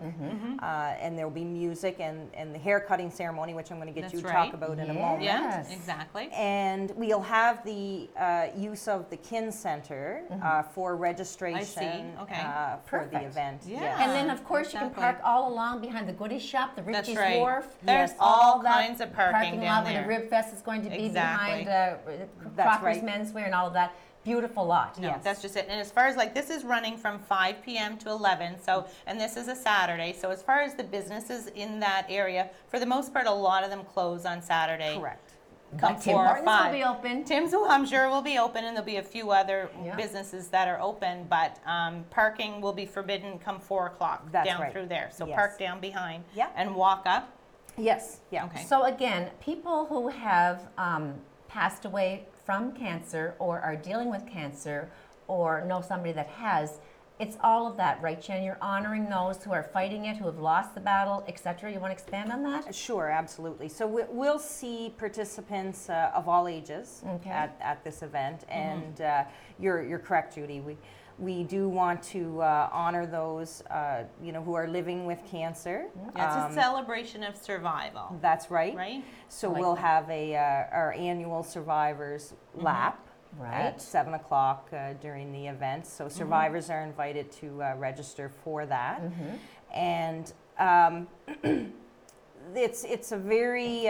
And there will be music and the hair cutting ceremony, which I'm going to get That's you to right. talk about in a moment. yeah. Yes. Exactly. And we'll have the use of the Kin Center for registration Okay. for the Perfect. event. Yeah. Yes. And then, of course, you can Exactly. park all along behind the goodie shop, the That's Ritchie's right. Wharf. There's Yes, all that kinds of parking down lot where there. the Rib Fest is going to be Exactly. behind That's Crocker's right. Menswear and all of that. Beautiful lot. No, Yes. that's just it. And as far as like, this is running from 5 p.m. to 11. So, and this is a Saturday. So as far as the businesses in that area, for the most part, a lot of them close on Saturday. Correct. Come But Tim 4 or Hortons 5. will be open. Tim's, I'm sure, will be open, and there'll be a few other Yeah. businesses that are open, but parking will be forbidden come 4 o'clock That's down right. through there. So Yes. park down behind Yeah. and walk up. Yes. Yeah. Okay. So again, people who have passed away from cancer or are dealing with cancer or know somebody that has, it's all of that, right, Jen? You're honoring those who are fighting it, who have lost the battle, etc. You want to expand on that? Sure, absolutely. So we'll see participants of all ages Okay. at this event, and you're correct, Judy. We do want to honor those who are living with cancer. It's a celebration of survival, That's right. right? So Like we'll that. have our annual survivors lap. Right. At 7 o'clock during the event. So survivors are invited to register for that. And it's a very,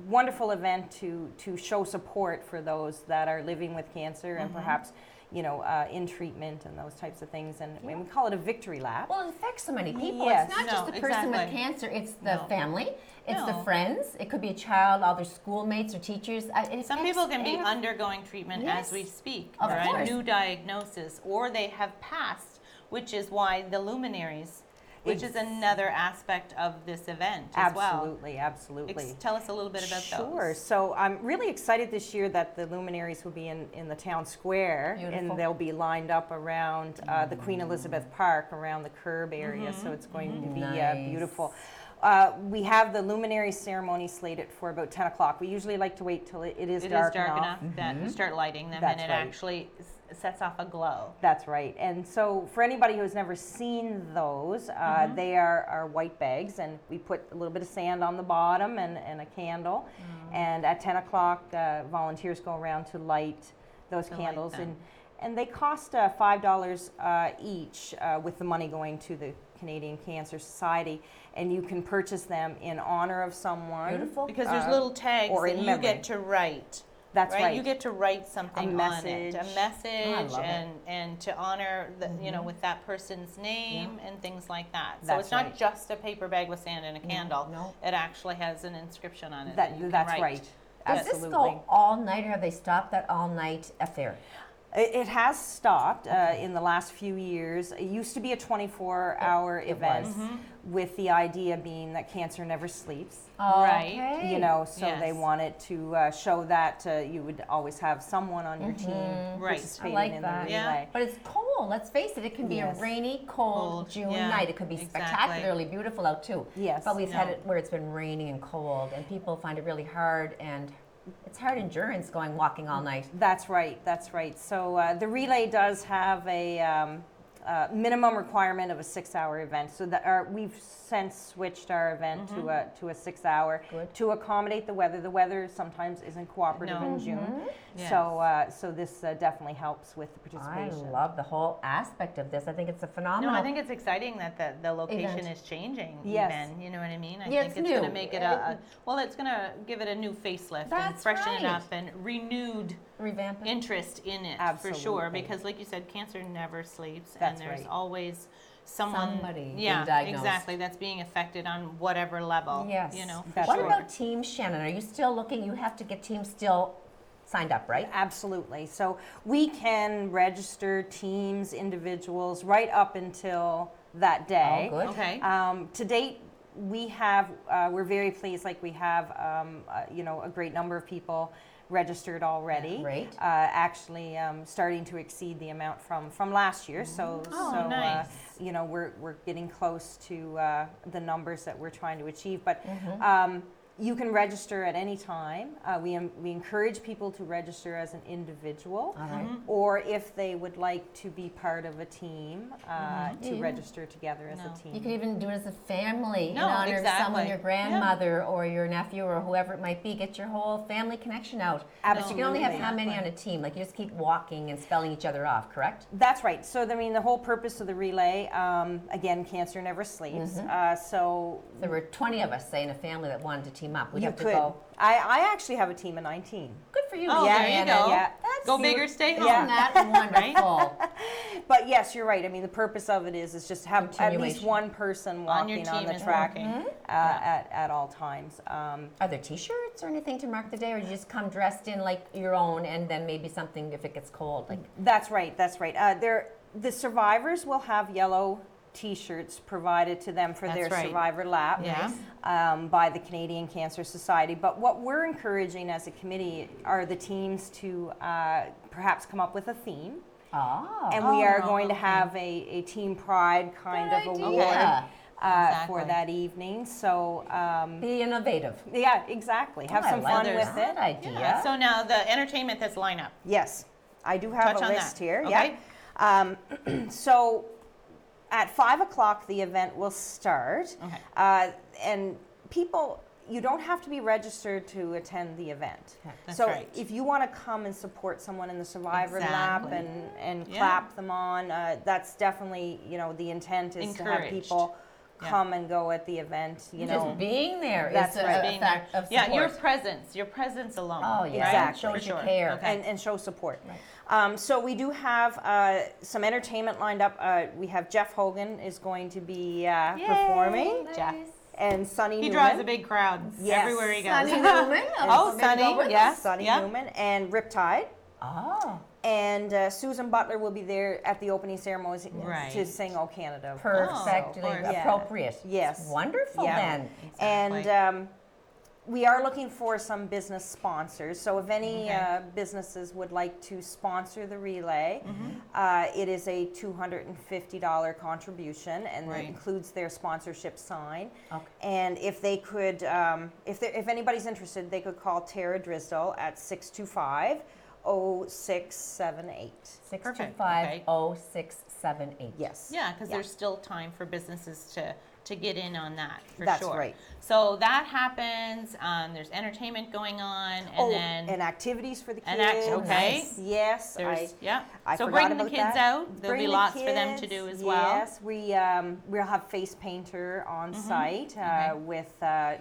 wonderful event to show support for those that are living with cancer and perhaps, in treatment and those types of things. And we call it a victory lap. Well, it affects so many people. Yes. It's not No, just the person with exactly. cancer, it's the No. family, it's the No. friends, it could be a child, all their schoolmates or teachers. It Some affects people can be every- undergoing treatment Yes. as we speak, Of or a course. new diagnosis, or they have passed, which is why the luminaries, which is another aspect of this event as well. Absolutely, absolutely. Tell us a little bit about Sure. those. So I'm really excited this year that the luminaries will be in the town square, Beautiful. and they'll be lined up around the Queen Elizabeth Park, around the curb area. So it's going to be Nice. beautiful. We have the luminary ceremony slated for about 10 o'clock. We usually like to wait till it is It dark is dark enough. enough that you start lighting them, That's and it right. actually sets off a glow. That's right. And so for anybody who's never seen those, they are white bags, and we put a little bit of sand on the bottom and a candle. And at 10 o'clock, volunteers go around to light those To light candles. them. And they cost $5 each, with the money going to the Canadian Cancer Society. And you can purchase them in honor of someone. Beautiful. Because there's little tags or that in you memory. get to write. That's right. You get to write something message. on it, a message, love it. and to honor the, with that person's name and things like that. So That's it's not right. just a paper bag with sand and a candle. no. It actually has an inscription on it that you can That's write. right. Does Absolutely. this go all night, or have they stopped that all night affair? It has stopped in the last few years. It used to be a 24-hour It event, was. with the idea being that cancer never sleeps. Right. Okay. So they Yes. wanted to show that you would always have someone on your team Right. participating I like in that. the Yeah. relay. But it's cold. Let's face it. It can be Yes. a rainy, cold Cold, June yeah, night. It could be exactly. spectacularly beautiful out too. Yes. But we've had No. it where it's been raining and cold, and people find it really hard, and it's hard endurance walking all night. That's right. That's right. So the relay does have a minimum requirement of a 6-hour event. So we've since switched our event to a 6-hour Good. to accommodate the weather. The weather sometimes isn't cooperative No. in June, Yes. so this definitely helps with the I participation. love the whole aspect of this. I think it's a No, phenomenal. I think it's exciting that the location Event. is changing. Yes. Even, you know what I mean? I Yeah, think it's it's going new. to make it it's going to give it a new facelift and That's freshen it right. up and renewed Revamp it. interest in it for sure. Absolutely. Because, like you said, cancer never sleeps, That's and there's right. always someone, Somebody being yeah, diagnosed. exactly, that's being affected on whatever level. Yes. You know, for That's What sure. about teams, Shannon? Are you still looking? You have to get teams still signed up, right? Absolutely. So we can register teams, individuals, right up until that day. Oh, good. Okay. To date, we have, we're very pleased, like we have, a great number of people registered already. Great. Actually, starting to exceed the amount from last year. So, nice. we're getting close to the numbers that we're trying to achieve. But you can register at any time. We encourage people to register as an individual, All right. or if they would like to be part of a team, to Yeah. register together as No. a team. You can even do it as a family in No, honor of someone, exactly. your grandmother or your nephew or whoever it might be. Get your whole family connection out. But you can only have how many on a team? Like you just keep walking and spelling each other off, correct? That's right. So, the whole purpose of the relay, again, cancer never sleeps. So If there were 20 of us, say, in a family that wanted to team up, we'd you have to could. go. I actually have a team of 19. Good for you, Oh, yeah, there you Anna. go. Yeah. That's Go cute. big or stay home. Yeah. Isn't that wonderful? But yes, you're right. The purpose of it is just to have at least Continuation. one person On your walking on team the is track walking. at all times. Are there T-shirts or anything to mark the day, or do you just come dressed in like your own, and then maybe something if it gets cold? Like That's right. That's right. The survivors will have yellow T-shirts provided to them for That's their right. survivor lap Yeah. by the Canadian Cancer Society. But what we're encouraging as a committee are the teams to perhaps come up with a theme. oh, And we are Oh, going to okay. have a team pride kind Good of idea. award Exactly. for that evening. So, be innovative. yeah, exactly. Have I some like fun that. with it. idea. Yeah. So now the entertainment that's line up. Yes, I do have Touch a on list that. here. Okay. Yeah. So at 5 o'clock, the event will start. Okay. And people, you don't have to be registered to attend the event. That's so right. if you want to come and support someone in the survivor lap Exactly. and Yeah. clap them on, that's definitely, the intent is to have Encouraged. people Yeah. come and go at the event, Just being there That's is right. a Being fact there. of Yeah, support. your presence alone. Oh, yeah. right? Exactly. Shows For you sure. care. Okay. and show support. Right. So we do have some entertainment lined up. We have Jeff Hogan is going to be performing, Jeff. and Sonny He Newman. draws a big crowd Yes. everywhere he goes. Sunny Newman. Oh, Maybe Sunny, go with yeah. us. Sonny Yeah. Newman and Riptide. Oh, And Susan Butler will be there at the opening ceremony Right. to sing "O Canada." of course. perfectly course. Yeah. appropriate. Yes. Wonderful Yeah. then. Exactly. And we are looking for some business sponsors. So if any Okay. businesses would like to sponsor the relay, Mm-hmm. it is a $250 contribution, and Right. it includes their sponsorship sign. Okay. And if they could, if anybody's interested, they could call Tara Drisdall at 625-0678. 625-0678. Yes. Yeah, because there's still time for businesses to get in on that, for That's sure. right. So that happens, there's entertainment going on, and then and activities for the kids. And okay. Yes. there's, yeah. I So forgot bring the about kids that. out, there'll Bring be the lots for them to kids, do as well. Yes, we'll have face painter on site Okay. with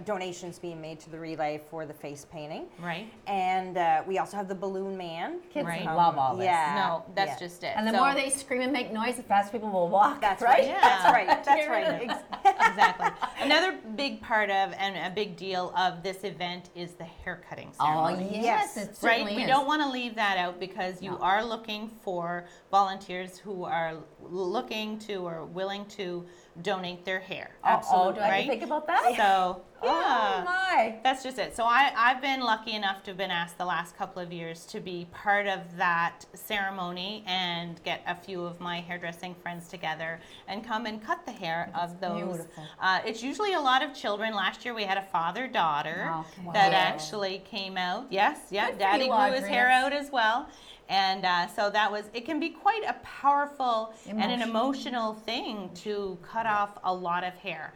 donations being made to the relay for the face painting. Right? And we also have the balloon man. Kids Right. love all this. Yeah. No, that's yeah. just it. And the So- more they scream and make noise, the faster people will walk. That's right. right. Yeah. That's right. That's Get rid right. of Exactly. Another big part of and a big deal of this event is the haircutting Oh ceremony. yes, Yes. it Right? certainly We is. don't want to leave that out because you No. are looking for volunteers who are looking to or willing to donate their hair. Oh, do I have right? to think about that? So, Oh yeah. my. That's just it. So I've been lucky enough to have been asked the last couple of years to be part of that ceremony and get a few of my hairdressing friends together and come and cut the hair of those. beautiful. It's usually a lot of children. Last year we had a father-daughter Okay. that Wow. actually came out. Yes, yeah. Good for Daddy you, grew his hair Audrey. out as well. And so that was, it can be quite a powerful and an emotional thing to cut off a lot of hair.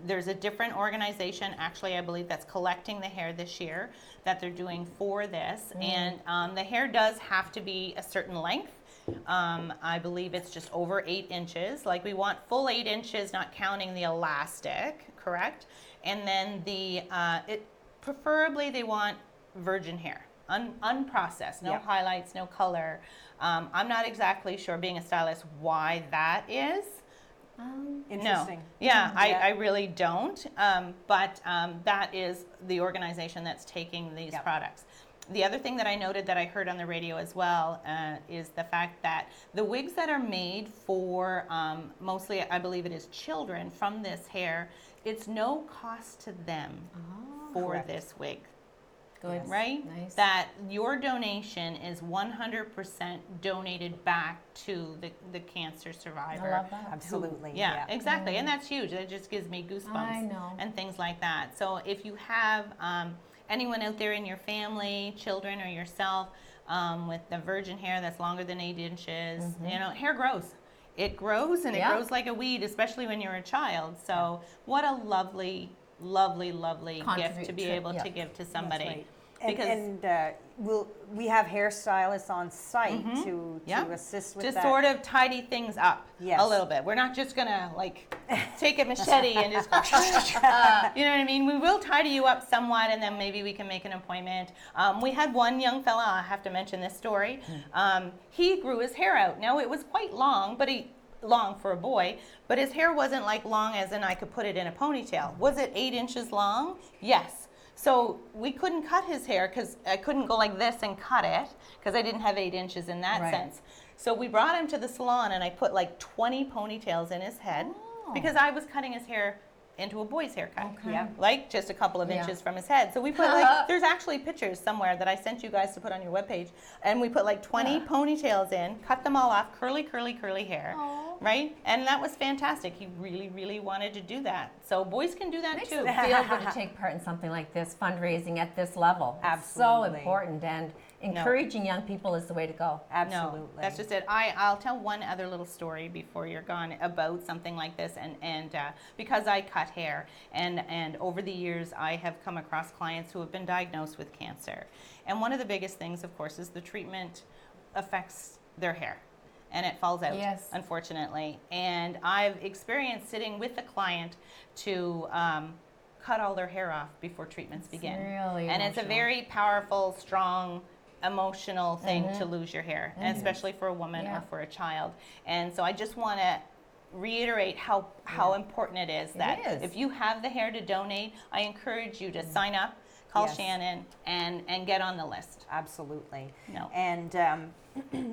There's a different organization, actually, I believe, that's collecting the hair this year that they're doing for this. And the hair does have to be a certain length. I believe it's just over 8 inches. Like we want full 8 inches, not counting the elastic, correct? And then preferably they want virgin hair. Unprocessed, no Yeah. highlights, no color. I'm not exactly sure, being a stylist, why that is, Interesting. No. Yeah, Yeah. I really don't. But that is the organization that's taking these Yep. products. The other thing that I noted that I heard on the radio as well is the fact that the wigs that are made for mostly, I believe it is children from this hair, it's no cost to them for Correct. this wig. Good. Right? Nice. That your donation is 100% donated back to the cancer survivor. I love that. Absolutely. Yeah, exactly. And that's huge. That just gives me goosebumps. I know. And things like that. So if you have anyone out there in your family, children or yourself, with the virgin hair that's longer than 8 inches, you know, hair grows. It grows and it Yeah. grows like a weed, especially when you're a child. So what a lovely, lovely, lovely gift to be able to give to somebody. Right. Because we have hairstylists on site to Yeah. assist with just that. sort of tidy things up Yes. a little bit. We're not just gonna like take a machete and just go, you know what I mean? We will tidy you up somewhat, and then maybe we can make an appointment. We had one young fella, I have to mention this story. He grew his hair out. Now it was quite long, but long for a boy, but his hair wasn't like long as in I could put it in a ponytail. Was it 8 inches long? Yes. So we couldn't cut his hair because I couldn't go like this and cut it because I didn't have 8 inches in that Right. sense. So we brought him to the salon and I put like 20 ponytails in his head because I was cutting his hair into a boy's haircut. Okay. Yeah. Like just a couple of Yeah. inches from his head. So we put like, there's actually pictures somewhere that I sent you guys to put on your webpage. And we put like 20 ponytails in, cut them all off, curly, curly, curly hair. Right? And that was fantastic. He really, really wanted to do that. So boys can do that Makes too. it feel good to take part in something like this, fundraising at this level. It's so Absolutely. important, and encouraging young people is the way to go. Absolutely. No, that's just it. I'll tell one other little story before you're gone about something like this, and because I cut hair, and over the years I have come across clients who have been diagnosed with cancer, and one of the biggest things, of course, is the treatment affects their hair. And it falls out, Yes. unfortunately. And I've experienced sitting with the client to cut all their hair off before treatments begin. really and it's a emotional. very powerful, strong, emotional thing to lose your hair, and especially for a woman Yeah. or for a child. And so I just want to reiterate how important it is that is. if you have the hair to donate, I encourage you to sign up, call Yes. Shannon, and get on the list. Absolutely. No. And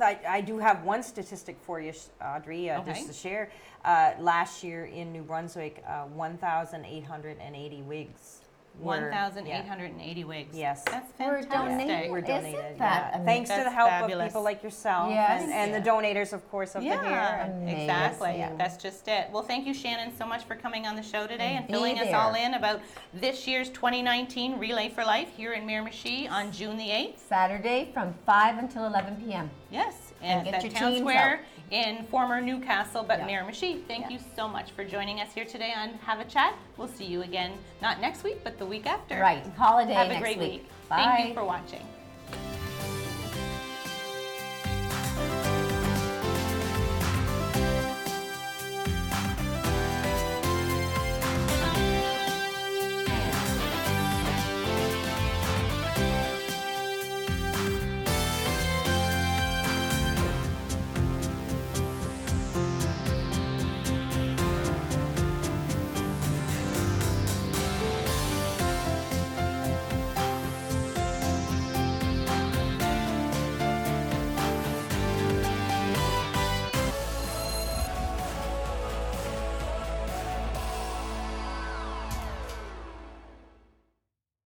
I do have one statistic for you, Audrey, Okay. just to share. Last year in New Brunswick, 1,880 wigs. were- 1,880 wigs. Yes. That's We're fantastic. donating. Were Isn't donated. that yeah. amazing? Thanks to the That's help fabulous. of people like yourself Yes. and the donators, of course, of the hair. Yeah, And exactly. Amazing. That's just it. Well, thank you, Shannon, so much for coming on the show today and Be filling us there. all in about this year's 2019 Relay for Life here in Miramichi on June the 8th. Saturday from 5 until 11 p.m. Yes, And and get at your Town teams Square out. in former Newcastle, but Yeah. Miramichi. Thank you so much for joining us here today on Have a Chat. We'll see you again, not next week, but the week after. Right. Holiday Have a next great week. week. Bye. Thank you for watching.